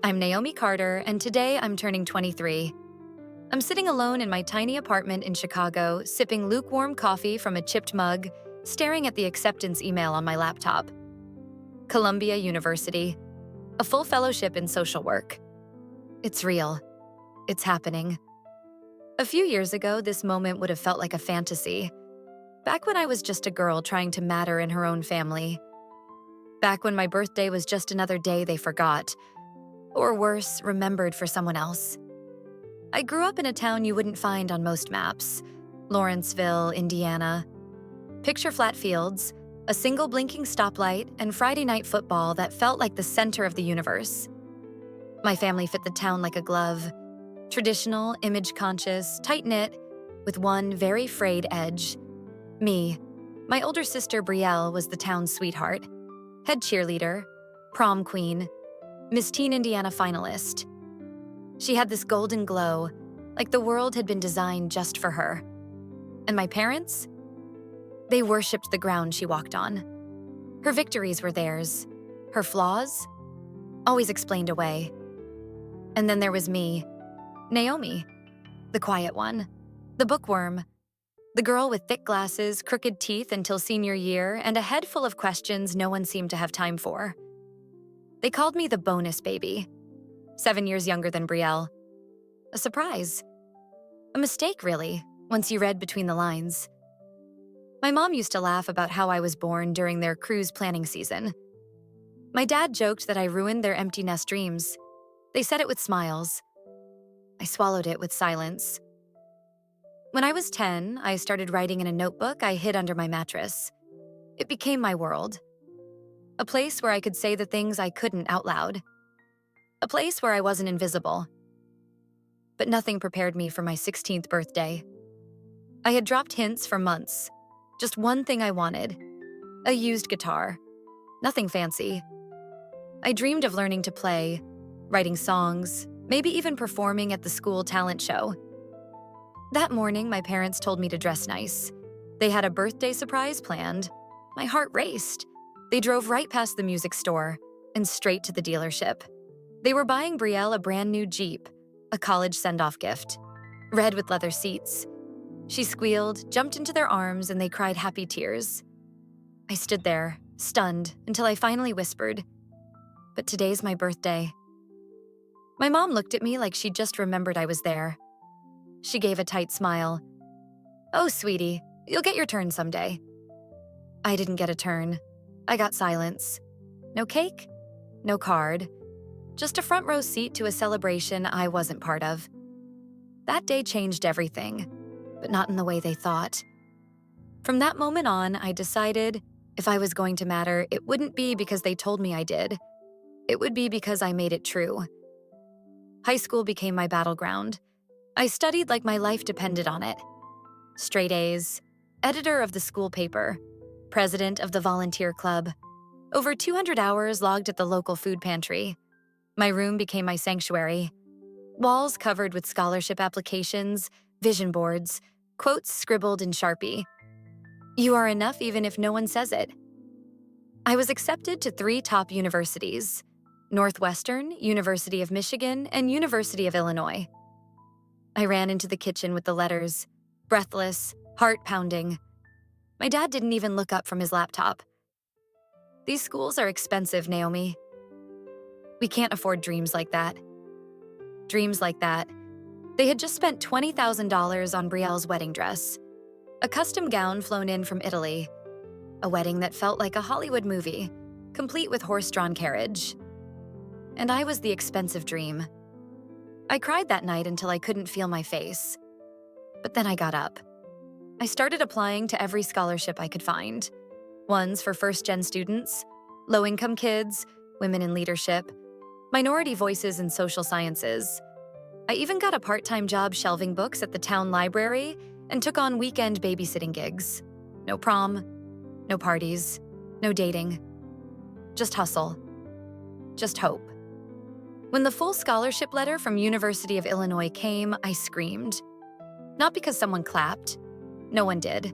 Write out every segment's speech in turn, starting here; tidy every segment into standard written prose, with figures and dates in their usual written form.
I'm Naomi Carter, and today I'm turning 23. I'm sitting alone in my tiny apartment in Chicago, sipping lukewarm coffee from a chipped mug, staring at the acceptance email on my laptop. Columbia University, a full fellowship in social work. It's real. It's happening. A few years ago, this moment would have felt like a fantasy. Back when I was just a girl trying to matter in her own family. Back when my birthday was just another day they forgot. Or worse, remembered for someone else. I grew up in a town you wouldn't find on most maps. Lawrenceville, Indiana. Picture flat fields, a single blinking stoplight, and Friday night football that felt like the center of the universe. My family fit the town like a glove. Traditional, image-conscious, tight-knit, with one very frayed edge. Me. My older sister Brielle was the town's sweetheart. Head cheerleader, prom queen, Miss Teen Indiana finalist. She had this golden glow, like the world had been designed just for her. And my parents? They worshipped the ground she walked on. Her victories were theirs. Her flaws? Always explained away. And then there was me, Naomi, the quiet one, the bookworm, the girl with thick glasses, crooked teeth until senior year, and a head full of questions no one seemed to have time for. They called me the bonus baby, 7 years younger than Brielle. A surprise. A mistake, really, once you read between the lines. My mom used to laugh about how I was born during their cruise planning season. My dad joked that I ruined their empty nest dreams. They said it with smiles. I swallowed it with silence. When I was 10, I started writing in a notebook I hid under my mattress. It became my world. A place where I could say the things I couldn't out loud. A place where I wasn't invisible. But nothing prepared me for my 16th birthday. I had dropped hints for months. Just one thing I wanted. A used guitar. Nothing fancy. I dreamed of learning to play, writing songs, maybe even performing at the school talent show. That morning, my parents told me to dress nice. They had a birthday surprise planned. My heart raced. They drove right past the music store and straight to the dealership. They were buying Brielle a brand new Jeep, a college send-off gift, red with leather seats. She squealed, jumped into their arms, and they cried happy tears. I stood there, stunned, until I finally whispered, "But today's my birthday." My mom looked at me like she'd just remembered I was there. She gave a tight smile. "Oh, sweetie, you'll get your turn someday." I didn't get a turn. I got silence. No cake, no card. Just a front row seat to a celebration I wasn't part of. That day changed everything, but not in the way they thought. From that moment on, I decided if I was going to matter, it wouldn't be because they told me I did. It would be because I made it true. High school became my battleground. I studied like my life depended on it. Straight A's, editor of the school paper, president of the volunteer club, over 200 hours logged at the local food pantry. My room became my sanctuary. Walls covered with scholarship applications, vision boards, quotes scribbled in Sharpie. You are enough even if no one says it. I was accepted to 3 top universities: Northwestern, University of Michigan, and University of Illinois. I ran into the kitchen with the letters, breathless, heart pounding. My dad didn't even look up from his laptop. These schools are expensive, Naomi. We can't afford dreams like that. Dreams like that. They had just spent $20,000 on Brielle's wedding dress, a custom gown flown in from Italy, a wedding that felt like a Hollywood movie, complete with horse-drawn carriage. And I was the expensive dream. I cried that night until I couldn't feel my face. But then I got up. I started applying to every scholarship I could find. Ones for first-gen students, low-income kids, women in leadership, minority voices in social sciences. I even got a part-time job shelving books at the town library and took on weekend babysitting gigs. No prom, no parties, no dating. Just hustle. Just hope. When the full scholarship letter from University of Illinois came, I screamed. Not because someone clapped. No one did.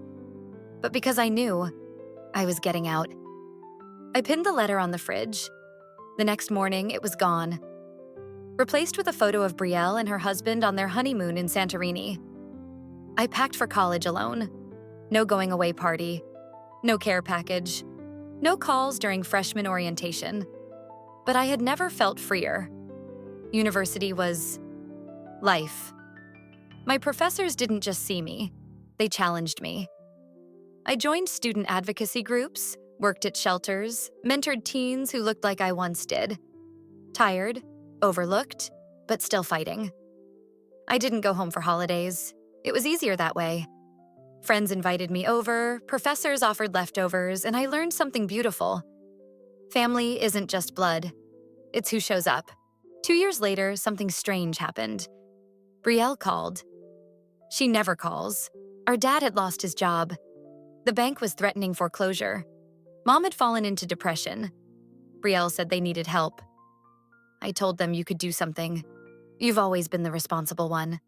But because I knew I was getting out. I pinned the letter on the fridge. The next morning, it was gone. replaced with a photo of Brielle and her husband on their honeymoon in Santorini. I packed for college alone. No going away party, no care package, no calls during freshman orientation. But I had never felt freer. University was life. My professors didn't just see me, they challenged me. I joined student advocacy groups, worked at shelters, mentored teens who looked like I once did. Tired, overlooked, but still fighting. I didn't go home for holidays. It was easier that way. Friends invited me over, professors offered leftovers, and I learned something beautiful. Family isn't just blood. It's who shows up. 2 years later, something strange happened. Brielle called. She never calls. Our dad had lost his job. The bank was threatening foreclosure. Mom had fallen into depression. Brielle said they needed help. I told them you could do something. You've always been the responsible one.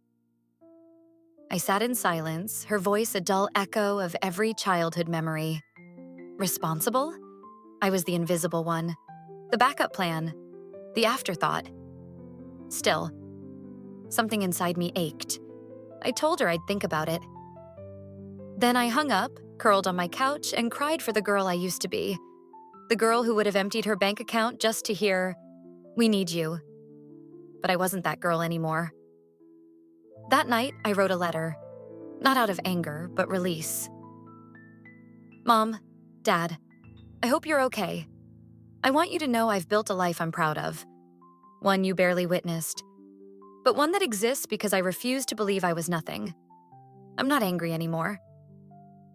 I sat in silence, her voice a dull echo of every childhood memory. Responsible? I was the invisible one. The backup plan. The afterthought. Still, something inside me ached. I told her I'd think about it. Then I hung up, curled on my couch, and cried for the girl I used to be. The girl who would have emptied her bank account just to hear, "We need you." But I wasn't that girl anymore. That night, I wrote a letter. Not out of anger, but release. Mom, Dad, I hope you're okay. I want you to know I've built a life I'm proud of. One you barely witnessed, but one that exists because I refused to believe I was nothing. I'm not angry anymore.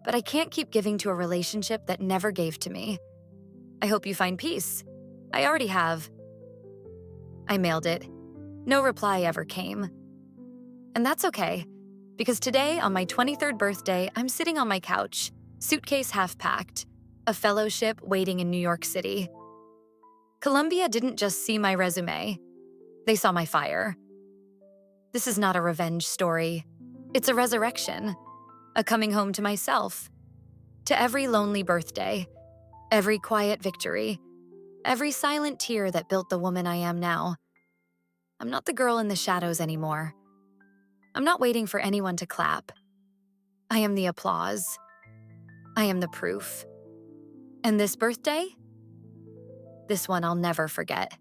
But I can't keep giving to a relationship that never gave to me. I hope you find peace. I already have. I mailed it. No reply ever came. And that's okay, because today, on my 23rd birthday, I'm sitting on my couch, suitcase half packed, a fellowship waiting in New York City. Columbia didn't just see my resume. They saw my fire. This is not a revenge story. It's a resurrection, a coming home to myself, to every lonely birthday, every quiet victory, every silent tear that built the woman I am now. I'm not the girl in the shadows anymore. I'm not waiting for anyone to clap. I am the applause. I am the proof. And this birthday? This one I'll never forget.